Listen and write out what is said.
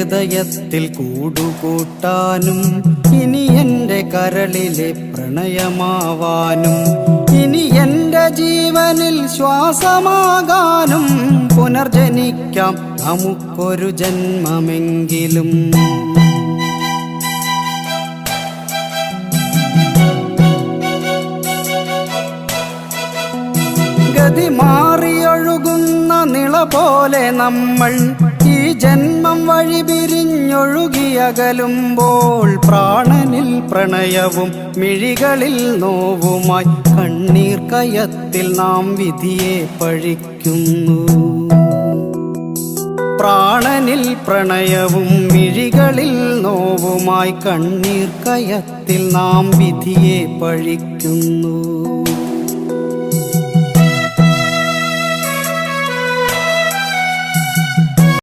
ഹൃദയത്തിൽ കൂടുകൂട്ടാനും ഇനി എൻ്റെ കരളിലെ പ്രണയമാവാനും ഇനി എൻ്റെ ജീവനിൽ ശ്വാസമാകാനും പുനർജനിക്കാം നമുക്കൊരു ജന്മമെങ്കിലും. ഗതി മാറിയൊഴുകുന്ന നിള പോലെ നമ്മൾ ഈ ജന്മം വഴി പിരിഞ്ഞൊഴുകിയകലുമ്പോൾ പ്രാണനിൽ പ്രണയവും മിഴികളിൽ നോവുമായി കണ്ണീർ കയത്തിൽ നാം വിധിയെ പഴിക്കുന്നു. പ്രാണനിൽ പ്രണയവും മിഴികളിൽ നോവുമായി കണ്ണീർ കയത്തിൽ നാം വിധിയെ പഴിക്കുന്നു.